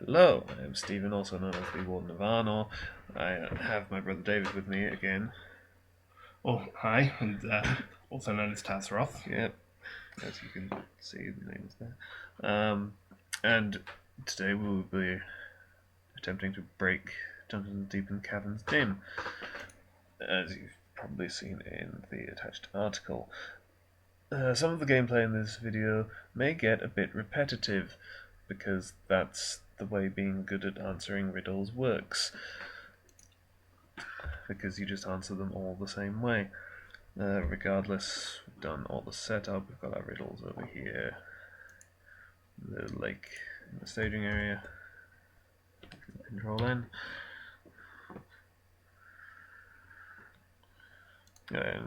Hello, I am Stephen, also known as the Warden of Arnor. I have my brother David with me again. Oh, hi, and also known as Tasseroth. Yep, as you can see, the name is there. And today we will be attempting to break Dungeons & Deep in Caverns Dim, as you've probably seen in the attached article. Some of the gameplay in this video may get a bit repetitive, because that's the way being good at answering riddles works. Because you just answer them all the same way. Regardless, we've done all the setup, we've got our riddles over here, the lake in the staging area, Control N.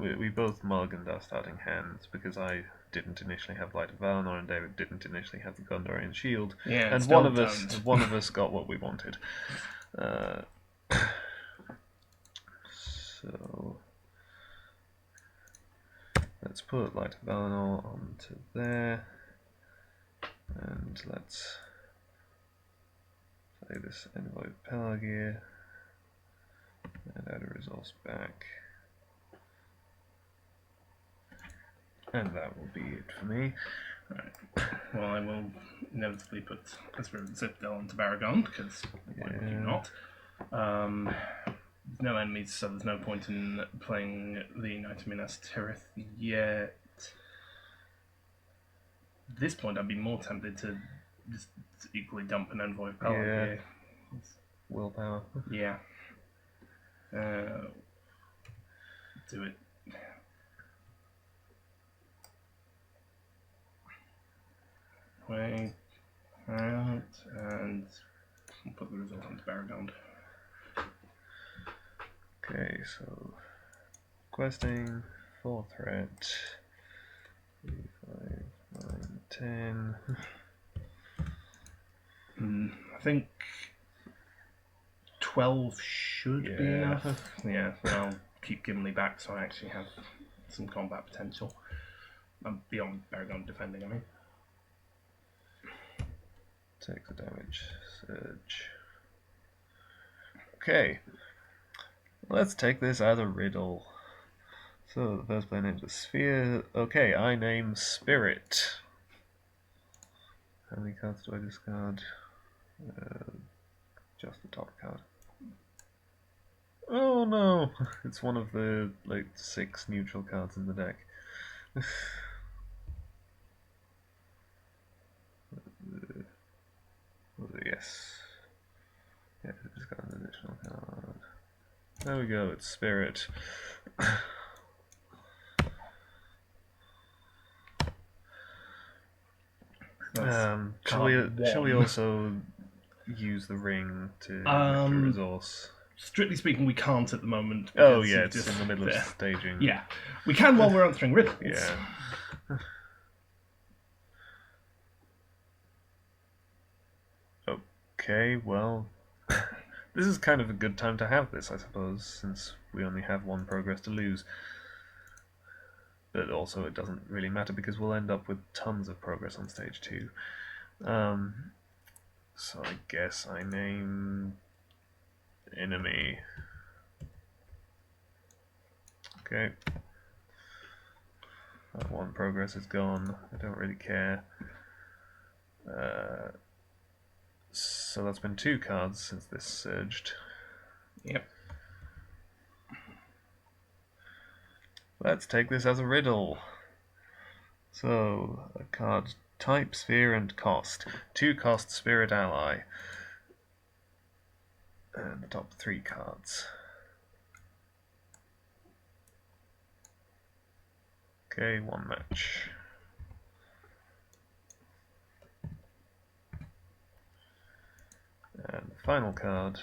We both mulliganed our starting hands because I didn't initially have Light of Arnor and David didn't initially have the Gondorian Shield, Yeah, and one of us got what we wanted. So let's put Light of Arnor onto there, and let's play this Envoy of Pelagear, and add a resource back. And that will be it for me. Right. Well, I will inevitably put a Spirit of the Citadel onto Baragon, because why would you not? There's no enemies, so there's no point in playing the Knight of Minas Tirith yet. At this point, I'd be more tempted to just equally dump an Envoy of Pelagear. Yeah. Willpower. Yeah. Do it. Wait out and put the result onto Baragon. Okay, so questing, 4 threat, 3, 5, 9, 10. I think 12 should be enough. Yeah, so I'll keep Gimli back so I actually have some combat potential. Beyond Baragon defending, I mean. Take the damage. Surge. Okay. Let's take this as a riddle. So the first player names a sphere. Okay, I name Spirit. How many cards do I discard? Just the top card. Oh no! It's one of the 6 neutral cards in the deck. Yes. Yeah, it's got an additional card. There we go, it's Spirit. Shall we also use the ring to lift a resource? Strictly speaking, we can't at the moment. Oh yeah, it's in the middle of staging. Yeah, we can while we're answering riddles. Yeah. Okay, well, this is kind of a good time to have this, I suppose, since we only have 1 progress to lose. But also it doesn't really matter because we'll end up with tons of progress on stage 2. So I guess I name enemy. Okay. That 1 progress is gone. I don't really care. So that's been 2 cards since this surged. Yep. Let's take this as a riddle. So, a card type, sphere, and cost. 2 cost Spirit Ally. And the top 3 cards. Okay, 1 match. And the final card.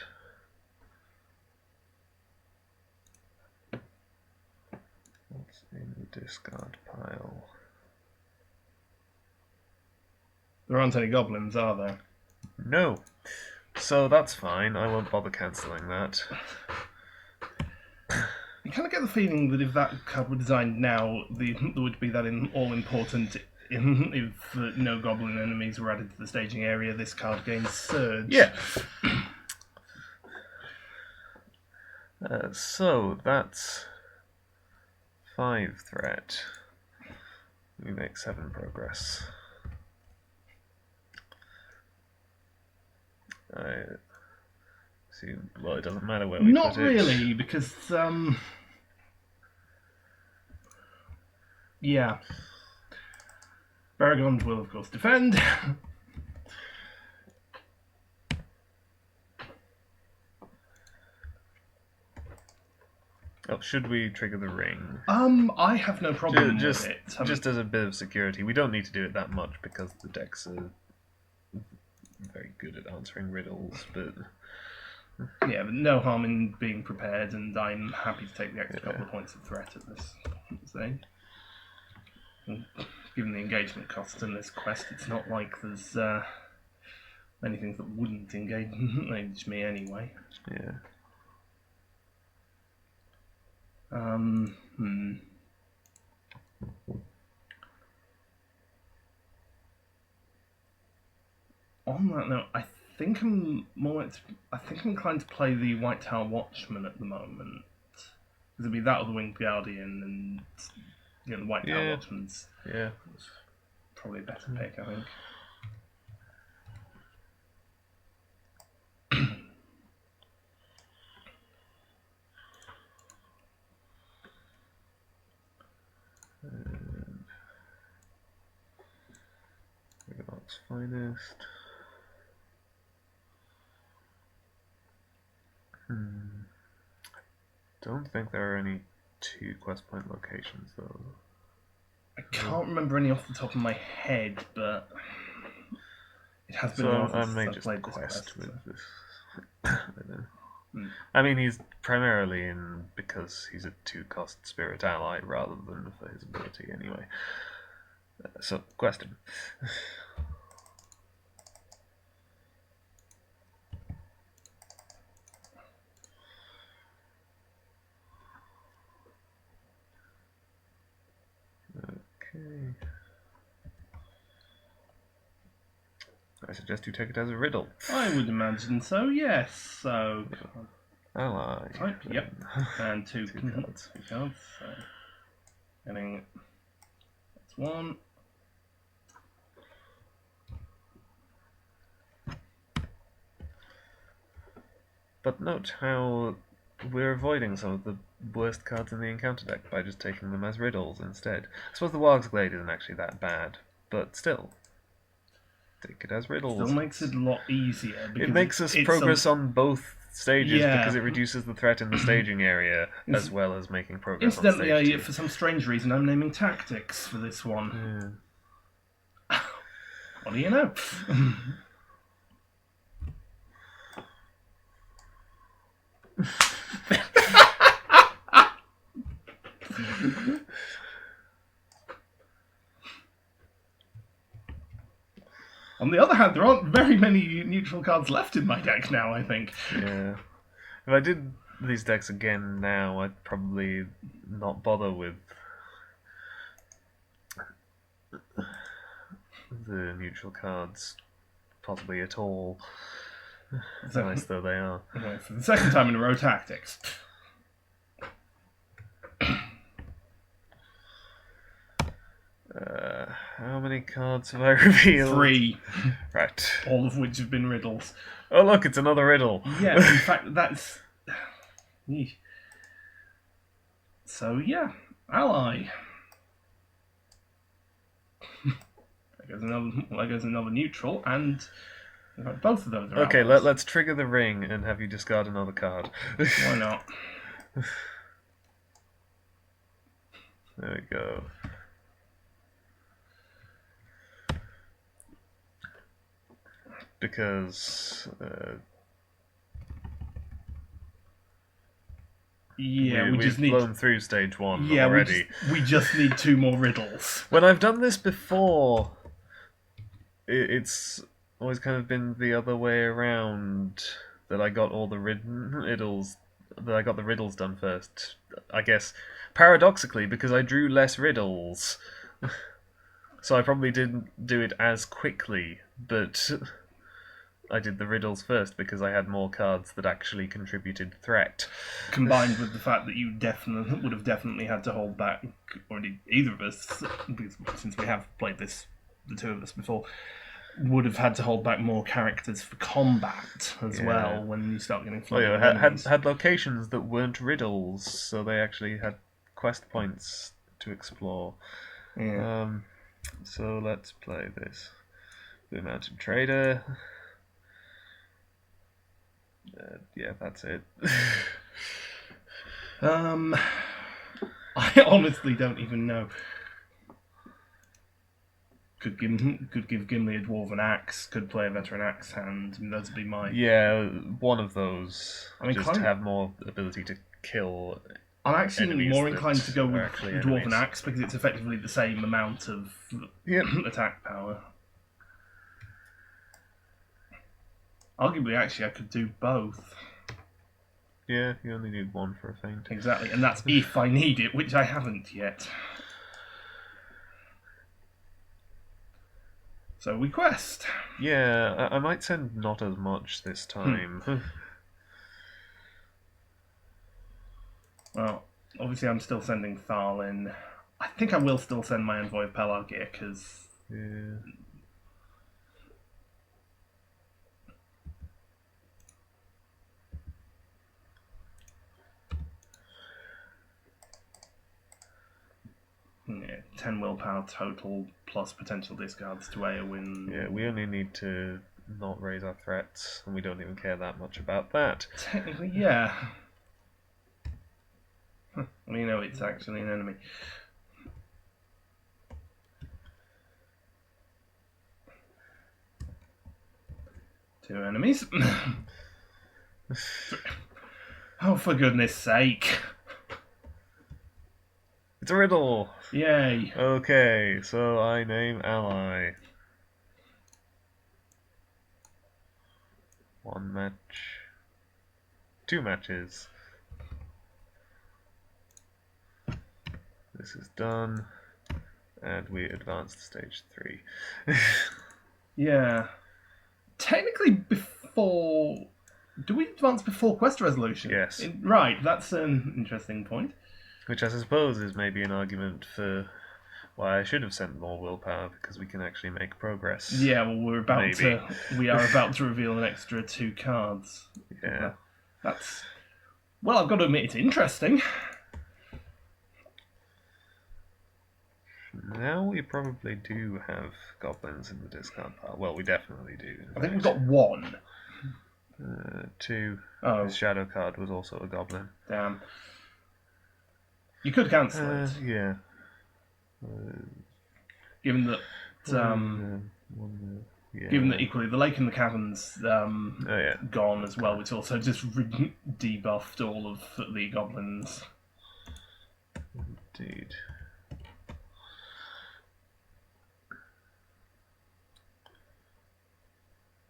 What's in the discard pile? There aren't any goblins, are there? No. So that's fine. I won't bother cancelling that. You kind of get the feeling that if that card were designed now, there would be that all-important if no goblin enemies were added to the staging area, this card gains Surge. Yeah. So that's 5 threat. We make 7 progress. I see. Well, it doesn't matter where we Not put it. really, because yeah, Baragond will of course defend. Oh, should we trigger the ring? I have no problem Just with it. just as a bit of security. We don't need to do it that much because the decks are very good at answering riddles, but yeah, but no harm in being prepared, and I'm happy to take the extra couple of points of threat at this stage. And given the engagement cost in this quest, it's not like there's many things that wouldn't engage me anyway. yeah. On that note, I think I'm inclined to play the White Tower Watchman at the moment. Because it'd be that or the Winged Guardian, and the White Tower Watchman's probably a better pick, I think. Riddle's finest. Don't think there are any 2 quest point locations though. I can't remember any off the top of my head, but it has been So a while I since may I've just played quest this with quest. this. I don't know. I mean, he's primarily in because he's a 2-cost spirit ally rather than for his ability anyway. So, quest him. Okay. I suggest you take it as a riddle. I would imagine so, yes. So, Ally. type, yep. And 2 cards. 2 cards. So, getting that's 1. But note how we're avoiding some of the worst cards in the encounter deck by just taking them as riddles instead. I suppose the Warg's Glade isn't actually that bad, but still. Take it as riddles. Still makes it a lot easier. Because it makes us progress on both stages because it reduces the threat in the staging area as well as making progress on incidentally, stage 2. for some strange reason, I'm naming tactics for this one. Yeah. What do you know? On the other hand, there aren't very many neutral cards left in my deck now, I think. Yeah. If I did these decks again now, I'd probably not bother with the neutral cards possibly at all. So, Nice though they are. Anyway, for the second time in a row, tactics. How many cards have I revealed? 3. Right. All of which have been riddles. Oh look, it's another riddle. Yeah, in fact, that's... So, yeah. Ally. There goes another neutral, and in fact, both of those are Okay, allies. let's trigger the ring and have you discard another card. Why not? There we go. Because Yeah, we just we've need... blown through stage 1 Yeah, already. we just need 2 more riddles. When I've done this before, it's always kind of been the other way around. That I got all the riddles. That I got the riddles done first. I guess paradoxically because I drew less riddles. So I probably didn't do it as quickly, but I did the riddles first because I had more cards that actually contributed threat. Combined with the fact that you definitely would have definitely had to hold back, or indeed either of us, because since we have played this, the two of us before, would have had to hold back more characters for combat as well when you start getting flooded with enemies. Had locations that weren't riddles, so they actually had quest points to explore. Yeah. So let's play this. The Mountain Trader. Yeah, that's it. I honestly don't even know. Could give Gimli a dwarven axe. Could play a veteran axe hand. I mean, those would be my. Yeah, one of those. I mean, just to have more ability to kill. I'm actually more inclined to go with dwarven enemies. axe because it's effectively the same amount of attack power. Arguably, actually, I could do both. Yeah, you only need one for a feint. Exactly, and that's if I need it, which I haven't yet. So we quest. Yeah, I might send not as much this time. Well, obviously I'm still sending Tharlin. I think I will still send my Envoy of Pelargir, because... Yeah. Yeah, 10 willpower total, plus potential discards to Eowyn. Yeah, we only need to not raise our threats, and we don't even care that much about that. Technically, yeah. We know it's actually an enemy. Two enemies. Oh, for goodness sake. It's a riddle! Yay. Okay, so I name ally. One match. Two matches. This is done. And we advance to stage 3. Yeah. Technically, before... Do we advance before quest resolution? Yes. Right, that's an interesting point. Which I suppose is maybe an argument for why I should have sent more willpower, because we can actually make progress. Yeah, well, we are about to reveal an extra 2 cards. Yeah. That's... Well, I've got to admit, it's interesting. Now we probably do have goblins in the discard pile. Well, we definitely do. I think we've got 1. 2. Oh. His shadow card was also a goblin. Damn. You could cancel it. Yeah. Given that... Given that equally, the lake and the caverns gone as well, which also just debuffed all of the goblins. Indeed.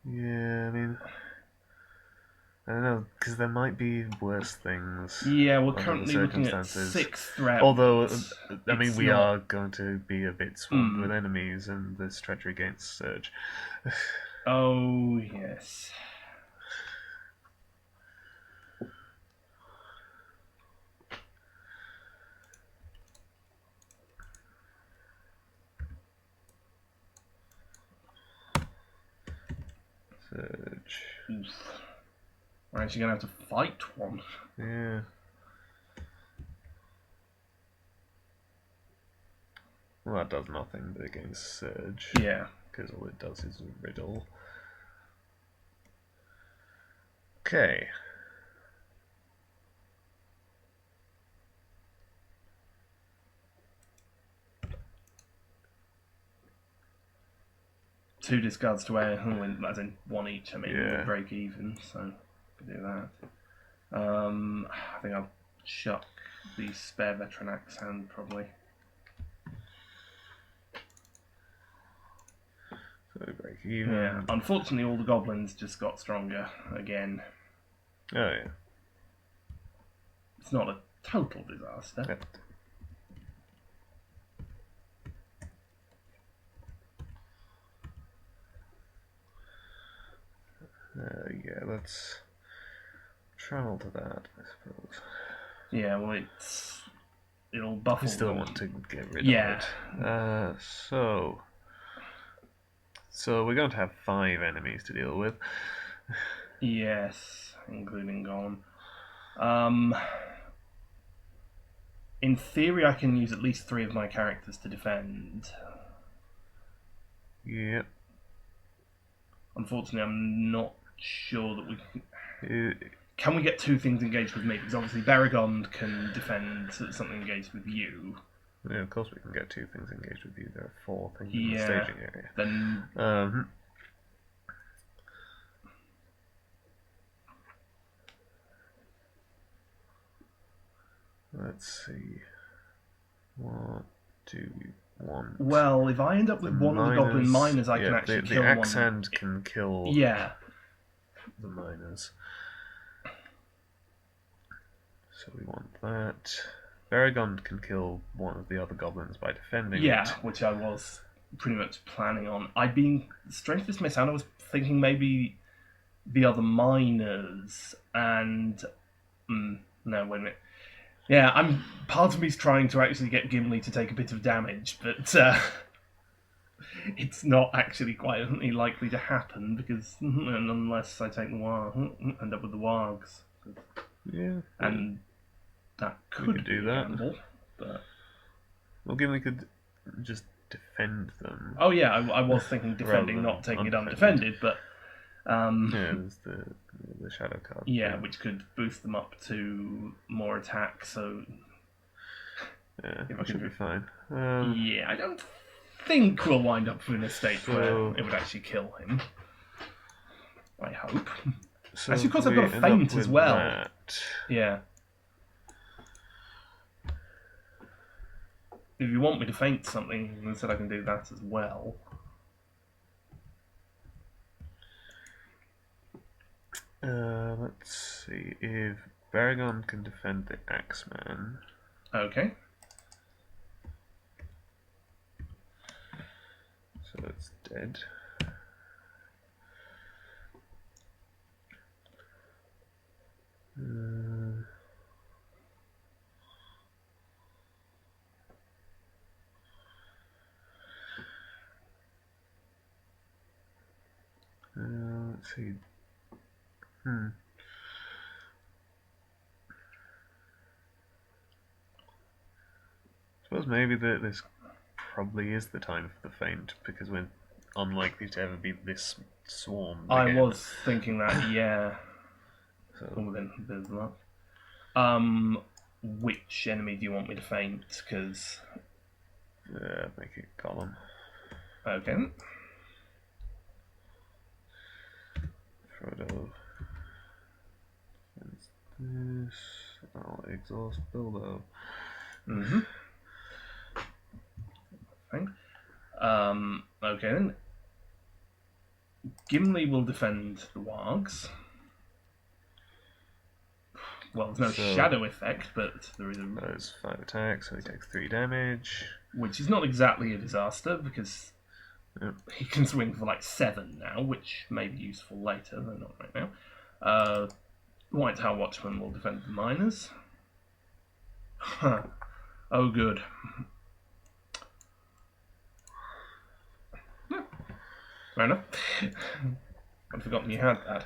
Yeah, I mean... I don't know, because there might be worse things. Yeah, we're currently looking at 6 threats. Although, I mean, we are going to be a bit swamped with enemies, and there's treachery against Surge. Oh, yes. Surge. Oof. We're actually going to have to fight one. Yeah. Well, that does nothing but against Surge. Yeah. Because all it does is a riddle. Okay. Two discards to air, as in 1 each. I mean, we'll break even, so we can do that. I think I'll chuck the spare veteran axe hand probably. So we break even. Yeah. Unfortunately, all the goblins just got stronger again. Oh yeah. It's not a total disaster. Yep. Yeah, let's travel to that, I suppose. Yeah, well, it'll buffle We still them. want to get rid Yeah. of it. So we're going to have 5 enemies to deal with. Yes, including Golem. In theory, I can use at least 3 of my characters to defend. Yep. Unfortunately, I'm not sure that we can... Uh, Can we get 2 things engaged with me? Because obviously Baragond can defend something engaged with you. Yeah, of course we can get 2 things engaged with you. There are 4 things in the staging area. Then let's see. What do we want? well, if I end up with one of the goblin miners, I can actually kill the one. axe hand can kill Yeah. the miners. So we want that. Baragond can kill one of the other goblins by defending it. Which I was pretty much planning on. I'd been strange to miss out. I was thinking maybe the other miners and no, wait a minute. Yeah, part of me's trying to actually get Gimli to take a bit of damage, but it's not actually quite likely to happen because unless I take the warg, end up with the wargs. Yeah, and that could do be that. a gamble, but well, Gimli could just defend them. Oh yeah, I was thinking defending, not taking it undefended, but yeah, there's the shadow card. Yeah, which could boost them up to more attack. So yeah, it should be fine. Yeah, I don't think we'll wind up in a state where it would actually kill him. I hope. So actually, of course, I've got a feint as well. That. Yeah. If you want me to feint something, then said I can do that as well. Let's see if Baragon can defend the Axeman. Okay. So it's dead. Let's see. I suppose maybe this probably is the time for the feint because we're unlikely to ever be this swarmed again. I was thinking that, yeah. So then there's that. Which enemy do you want me to feint? Because make it column. Okay. Frodo. This. I'll exhaust Bilbo. Mm-hmm. Fine. Okay then. Gimli will defend the wargs. Well, there's no shadow effect, but there is a... There's 5 attacks, so he takes 3 damage. Which is not exactly a disaster, because he can swing for like 7 now, which may be useful later, though not right now. White Tower Watchman will defend the miners. Huh. Oh, good. Yeah. Fair enough. I'd forgotten you had that.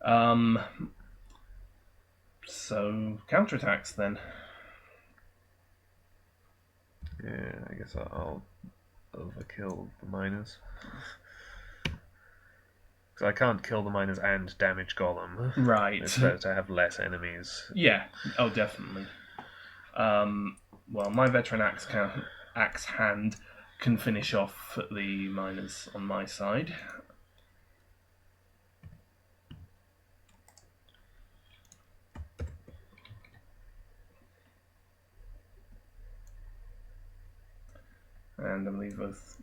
Yeah. So, counterattacks then. Yeah, I guess I'll overkill the miners. Because I can't kill the miners and damage Golem. Right. It's better to have less enemies. Yeah, oh definitely. Well, my veteran axe hand can finish off the miners on my side. And I believe both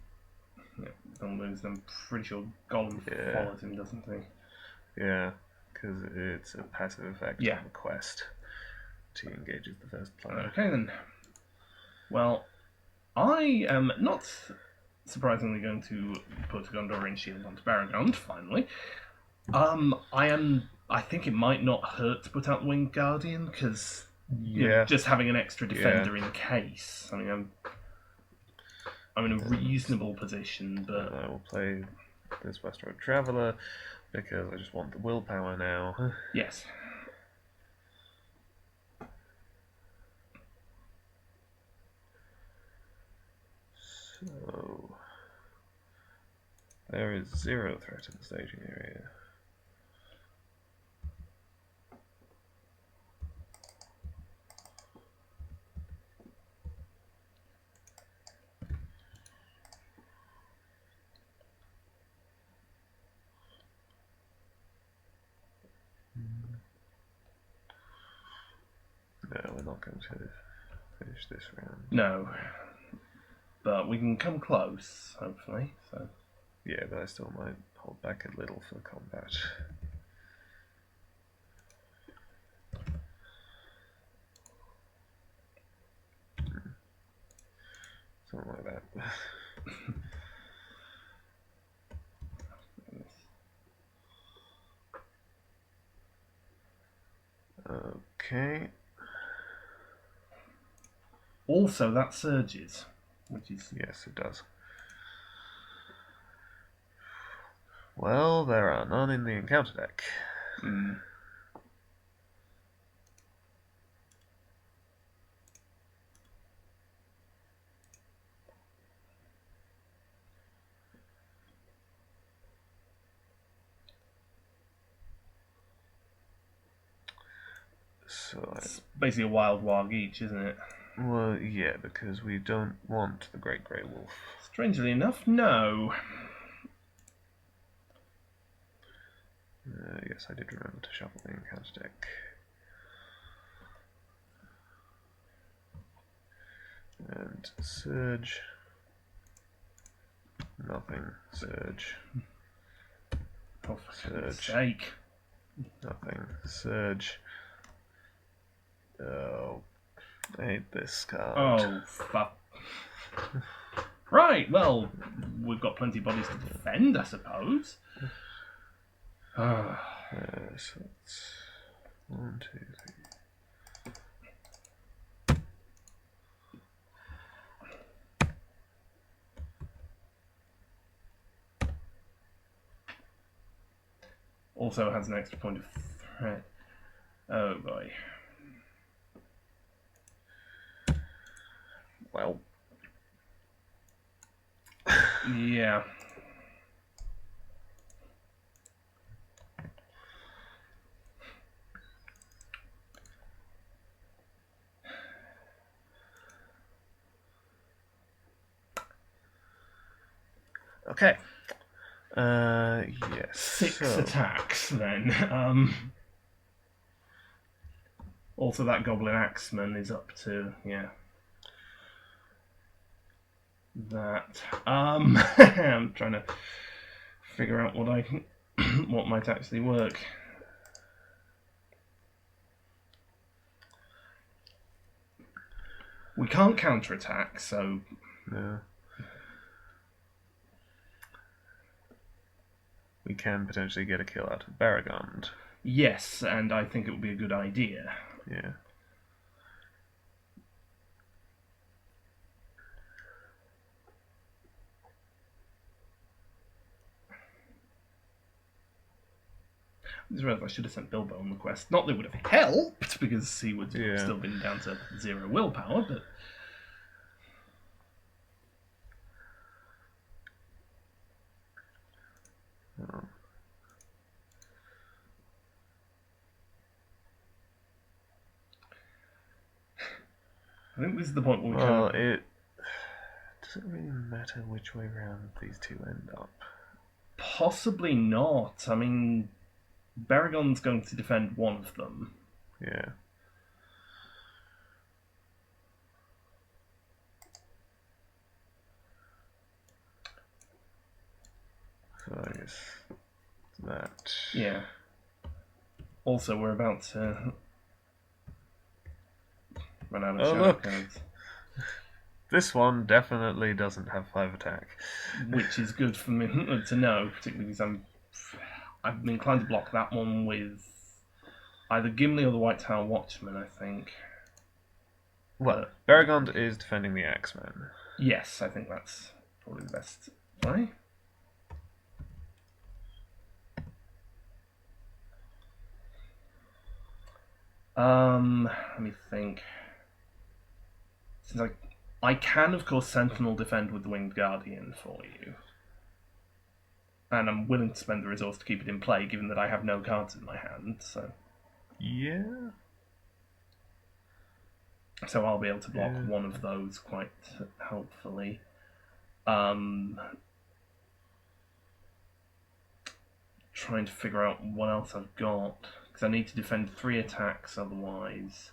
moves. I'm pretty sure Golem follows him, doesn't he? Yeah, because it's a passive effect on the quest. He engages the first player. Okay then. Well, I am not surprisingly going to put a Gondorian shield onto Baragond, finally. I think it might not hurt to put out the Winged Guardian, because just having an extra defender in case. I mean, I'm in a reasonable position, but... I will play this West Road Traveller, because I just want the willpower now. Yes. So... there is 0 threat in the staging area. No, we're not going to finish this round. No. But we can come close, hopefully. So. Yeah, but I still might hold back a little for combat. Something like that. Okay. Also, that surges, which is... Yes, it does. Well, there are none in the encounter deck. So it's basically a wild warg each, isn't it? Well, yeah, because we don't want the Great Grey Wolf. Strangely enough, no. Yes, I did remember to shuffle the encounter deck. And Surge. Nothing. Surge. Oh, for goodness sake. Nothing. Surge. Oh, I hate this card. Oh, fuck. Right, well, we've got plenty of bodies to defend, I suppose. So it's 1, 2, 3. Also has an extra point of threat. Oh boy. Well. Yeah. Okay. Yes. 6 attacks then. Also, that Goblin Axeman is up to that. I'm trying to figure out what might actually work. We can't counterattack, so no. We can potentially get a kill out of Baragond. Yes, and I think it would be a good idea. Yeah. I just realised I should have sent Bilbo on the quest. Not that it would have helped, because he would have still been down to 0 willpower, but... Oh. I think this is the point where we it doesn't really matter which way round these two end up. Possibly not. I mean, Baragond's going to defend one of them. Yeah. So I guess that. Yeah. Also, we're about to run out of shadow cards. This one definitely doesn't have 5 attack. Which is good for me to know, particularly because I'm inclined to block that one with either Gimli or the White Tower Watchman, I think. Well, Baragond is defending the Axeman. Yes, I think that's probably the best play. Let me think. Since I can, of course, Sentinel defend with the Winged Guardian for you. And I'm willing to spend the resource to keep it in play, given that I have no cards in my hand, so... Yeah? So I'll be able to block one of those quite helpfully. Trying to figure out what else I've got, because I need to defend 3 attacks otherwise.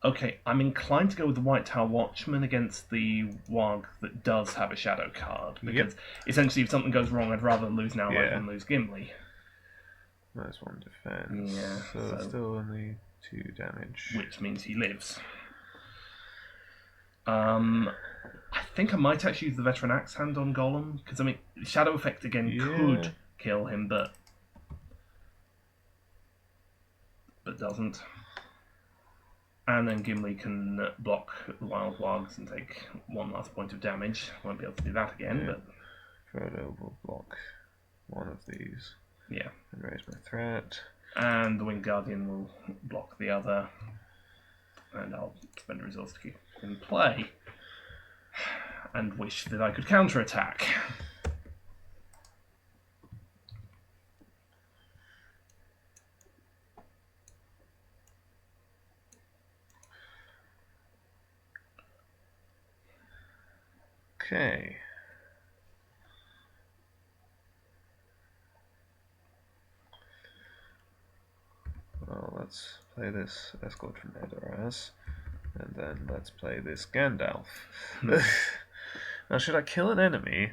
Okay, I'm inclined to go with the White Tower Watchman against the Warg that does have a shadow card, because essentially if something goes wrong, I'd rather lose an ally than lose Gimli. Nice one defense. Yeah, so still only 2 damage. Which means he lives. I think I might actually use the Veteran Axe Hand on Golem, because I mean, Shadow Effect again could kill him, but doesn't. And then Gimli can block the Wild Wargs and take 1 last point of damage. Won't be able to do that again, but... Frodo will block one of these. Yeah. And raise my threat. And the Winged Guardian will block the other. And I'll spend a resource to keep in play. And wish that I could counterattack. Okay. Well, let's play this Escort from Edoras, and then let's play this Gandalf. Now, should I kill an enemy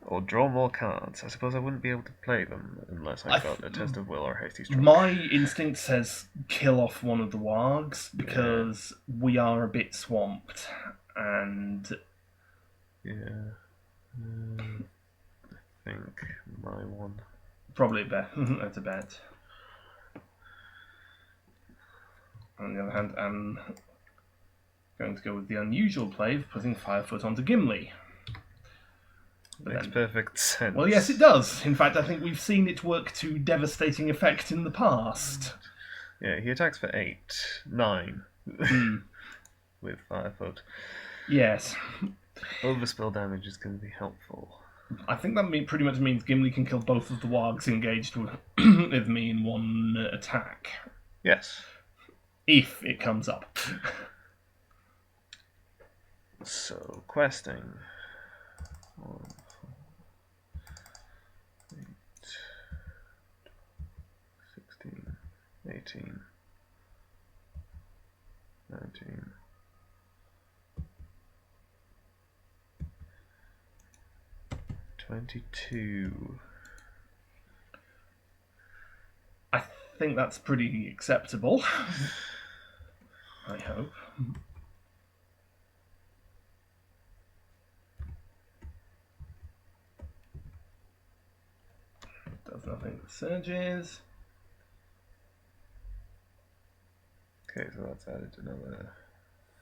or draw more cards? I suppose I wouldn't be able to play them unless I got a Test of Will or Hasty Stroke. My instinct says kill off one of the Wargs, because we are a bit swamped, and... Yeah. I think my one. Probably a bet. That's a bet. On the other hand, I'm going to go with the unusual play of putting Firefoot onto Gimli. Makes perfect sense. Well, yes, it does. In fact, I think we've seen it work to devastating effect in the past. Yeah, he attacks for 9 with Firefoot. Yes. Overspill damage is going to be helpful. I think that pretty much means Gimli can kill both of the Wargs engaged with me in 1 attack. Yes. If it comes up. So, questing. 1, 4, 8, 16, 18, 19. $22. I think that's pretty acceptable. I hope. Does nothing with surges. Okay, so that's added another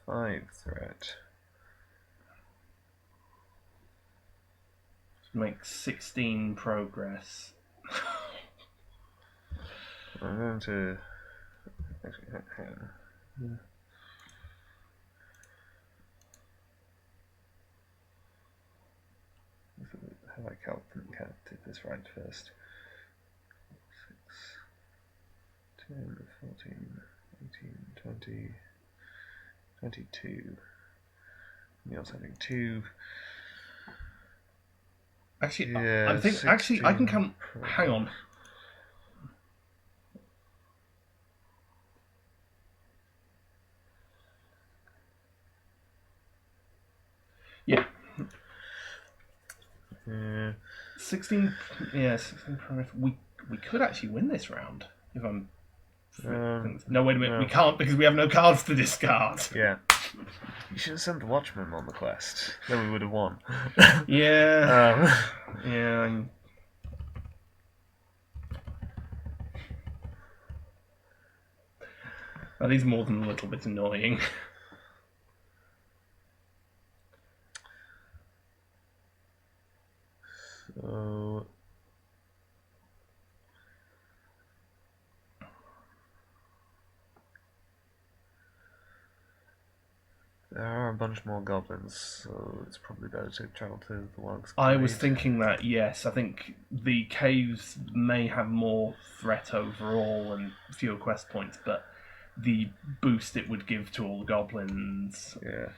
5 threat. Make 16 progress. I'm going to... Actually, hang on. Yeah. Have I counted this right first? 6, 10, 14, 18, 20, 22. Neil's having 2. Actually, yeah, I think I can count. Hang on. Yeah. 16. Yeah, 16 progress. We could actually win this round if I'm. No, wait a minute. no. We can't because we have no cards to discard. Yeah. You should have sent the Watchman on the quest. Then we would have won. Yeah. Yeah. That is more than a little bit annoying. So... There are a bunch more goblins, so it's probably better to travel to the Warg's I was Glade. thinking that, yes. I think the caves may have more threat overall and fewer quest points, but the boost it would give to all the goblins. Yeah.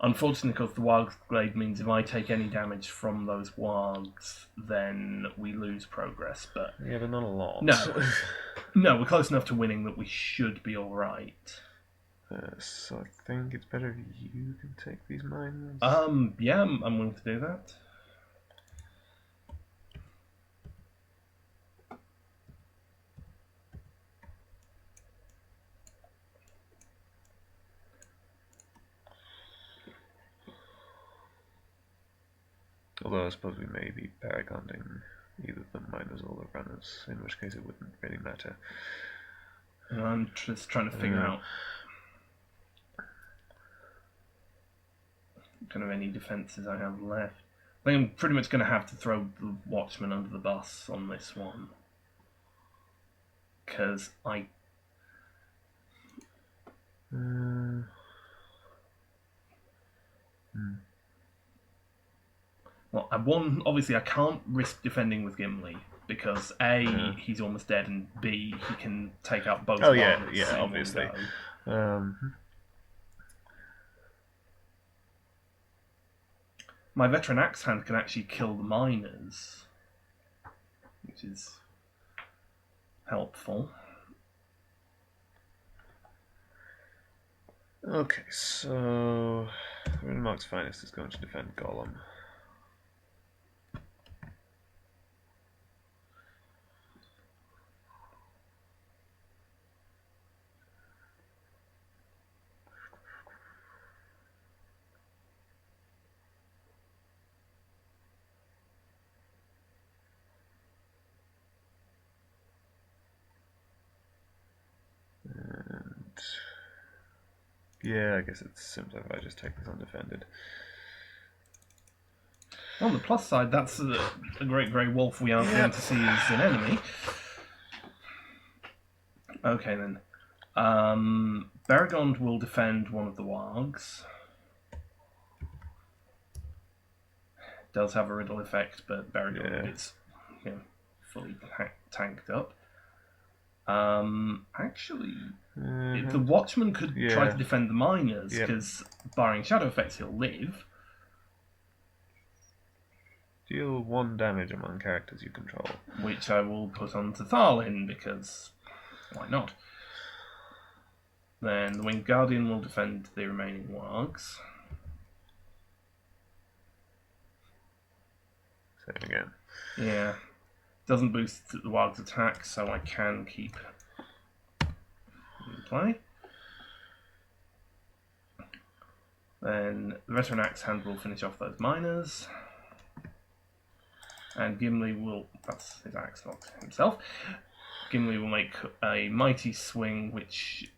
Unfortunately, because the Warg's Glade means if I take any damage from those Wargs, then we lose progress. But Yeah, but not a lot. no, we're close enough to winning that we should be all right. So I think it's better if you can take these mines. Yeah, I'm willing to do that. Although I suppose we may be paragonding either the miners or the runners, in which case it wouldn't really matter. And I'm just trying to figure out kind of any defences I have left. I think I'm pretty much going to have to throw the Watchman under the bus on this one. Because I... Well, obviously I can't risk defending with Gimli, because A, he's almost dead, and B, he can take out both Oh yeah, ones yeah, in obviously. one go. My veteran axe hand can actually kill the miners, which is helpful. Okay, so Rinmark's Finest is going to defend Golem. Yeah, I guess it's simpler if I just take this undefended. On the plus side, that's a great grey wolf we aren't going to see as an enemy. Okay then. Baragond will defend one of the wargs. Does have a riddle effect, but Baragond is fully tanked up. Actually, the Watchman could try to defend the miners, because barring shadow effects, he'll live. Deal 1 damage among characters you control. Which I will put on to Tharlin, because why not? Then the Winged Guardian will defend the remaining wargs. Same again. Yeah. Doesn't boost the warg's attack, so I can keep in play. Then the Veteran Axe Hand will finish off those miners. And Gimli will... That's his axe, not himself. Gimli will make a mighty swing, which...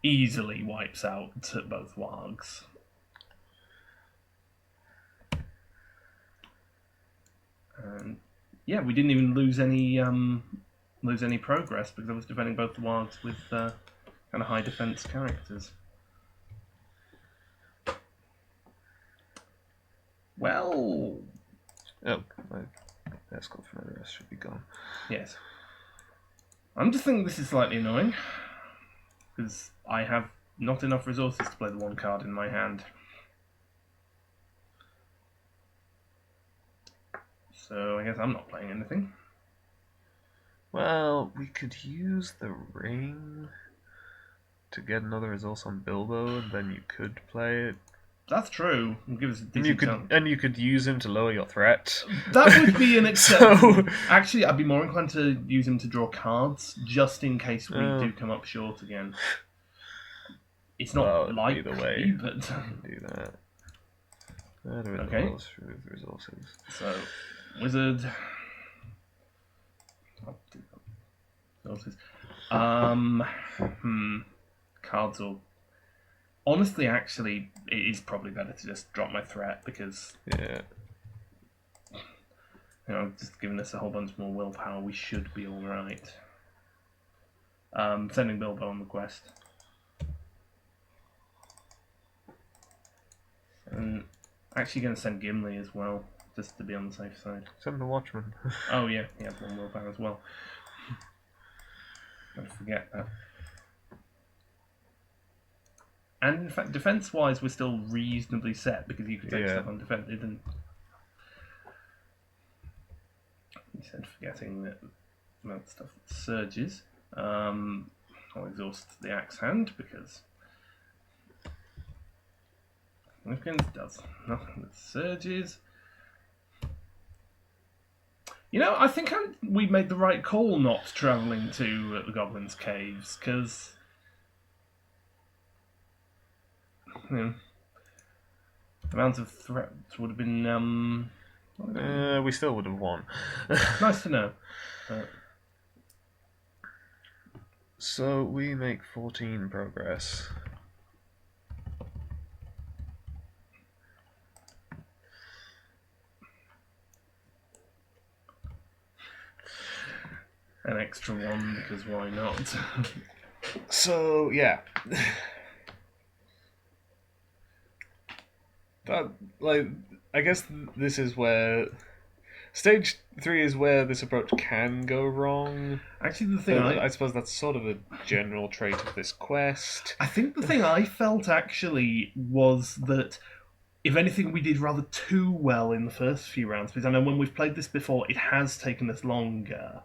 easily wipes out both wargs. And yeah, we didn't even lose any progress because I was defending both the wargs with kind of high defense characters. Well, oh, my escort from my rest should be gone. Yes, I'm just thinking this is slightly annoying because I have not enough resources to play the 1 card in my hand. So I guess I'm not playing anything. Well, we could use the ring to get another resource on Bilbo, and then you could play it. That's true. It'll give us a And you decent chance. could use him to lower your threat. That would be an acceptable. So- Actually, I'd be more inclined to use him to draw cards, just in case we Oh. do come up short again. It's not Well, likely, either way. but You can do that. Okay. With resources. so wizard. I'll do that. Resources. Cards or honestly, actually, it is probably better to just drop my threat because Yeah. just giving us a whole bunch more willpower, we should be all right. Sending Bilbo on the quest. And actually going to send Gimli as well, just to be on the safe side. Send the Watchman. Oh yeah, he has one willpower as well. Don't forget that. And in fact, defense-wise, we're still reasonably set because you could take stuff undefended. And you said forgetting that stuff that surges. I'll exhaust the axe hand because Wilkins does nothing that surges. I think we made the right call not travelling to the Goblins' Caves, because the amount of threats would have been... We still would have won. nice to know. So we make 14 progress. An extra one, because why not? So, yeah. I guess this is where... Stage 3 is where this approach can go wrong. Actually, the thing I suppose that's sort of a general trait of this quest. I think the thing I felt, actually, was that if anything, we did rather too well in the first few rounds, because I know when we've played this before, it has taken us longer.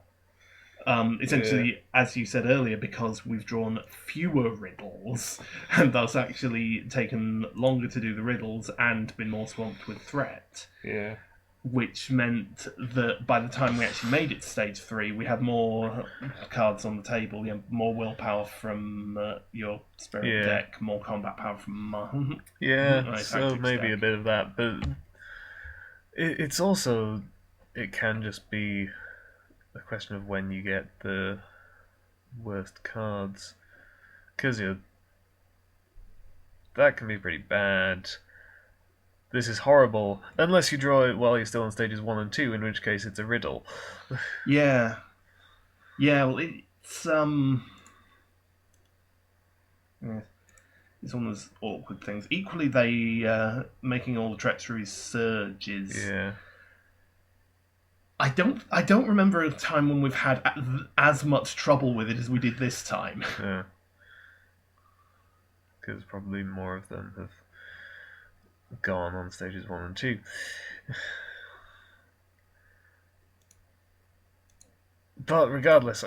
Essentially, as you said earlier, because we've drawn fewer riddles, and thus actually taken longer to do the riddles and been more swamped with threat. Yeah. Which meant that by the time we actually made it to stage 3, we had more cards on the table, more willpower from your spirit deck, more combat power from mine. Yeah, so maybe deck. a bit of that, but it's also, it can just be a question of when you get the worst cards, because that can be pretty bad. This is horrible, unless you draw it while you're still on stages 1 and 2, in which case it's a riddle. Yeah, well, it's it's one of those awkward things. Equally, they making all the treachery surges. Yeah. I don't remember a time when we've had as much trouble with it as we did this time. Yeah. Because probably more of them have gone on stages 1 and 2. But regardless,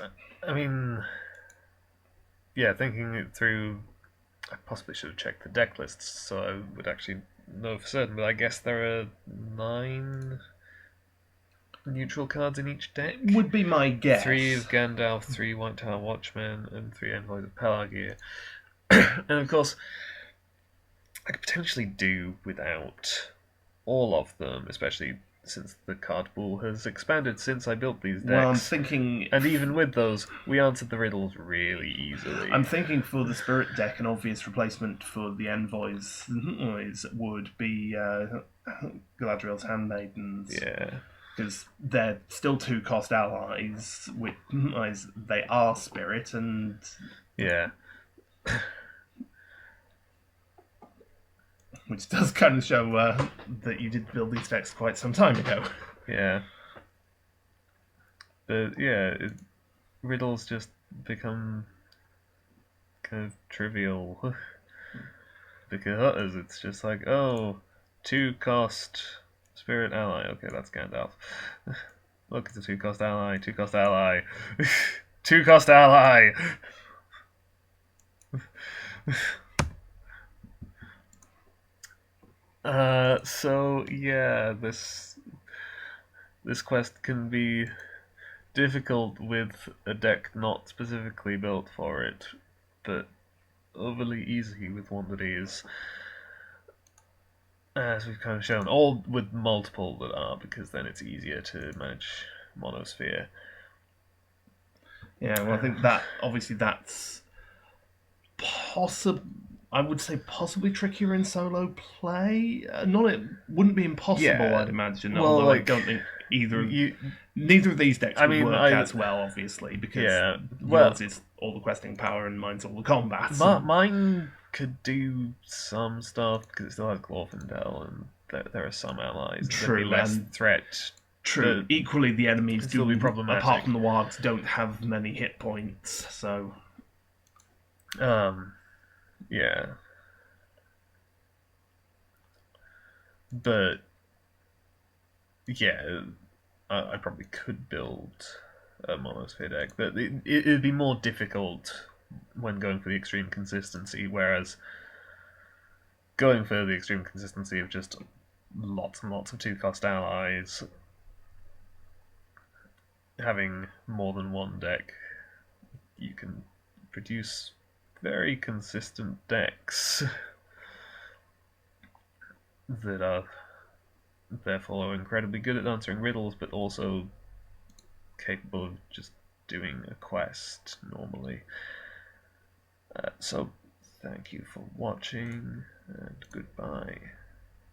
I mean, yeah, thinking it through, I possibly should have checked the deck lists so I would actually know for certain, but I guess there are 9 neutral cards in each deck. Would be my guess. 3 of Gandalf, 3 White Tower Watchmen, and 3 Envoys of Pelargir. And of course, I could potentially do without all of them, especially since the card pool has expanded since I built these decks. Well, I'm thinking... And even with those, we answered the riddles really easily. I'm thinking for the Spirit deck, an obvious replacement for the Envoys would be Galadriel's Handmaidens. Yeah. Because they're still 2-cost allies, which they are Spirit, and... Yeah. Which does kind of show that you did build these decks quite some time ago. Yeah. But yeah, riddles just become kind of trivial. Because it's just like, oh, 2-cost spirit ally. Okay, that's Gandalf. Look, it's a 2-cost ally. 2-cost ally. 2-cost ally. So yeah, this quest can be difficult with a deck not specifically built for it, but overly easy with one that is, as we've kind of shown, or with multiple that are, because then it's easier to manage Monosphere. Yeah, well, I think that obviously that's possible. I would say possibly trickier in solo play. Not it wouldn't be impossible, Yeah, I'd imagine. well, although I like, don't think neither you, of these decks I would mean, work as well, obviously, because yeah, well, yours is all the questing power and mine's all the combat. mine could do some stuff because it still has Glorfindel, and there are some allies. There'd be True, less and threat. True. but Equally, the enemies can still be problematic. apart from the wargs, don't have many hit points. So, Yeah, but yeah, I probably could build a Monosphere deck, but it'd be more difficult when going for the extreme consistency, whereas going for the extreme consistency of just lots and lots of 2-cost allies, having more than one deck, you can produce very consistent decks that are therefore incredibly good at answering riddles, but also capable of just doing a quest normally. So, thank you for watching, and goodbye.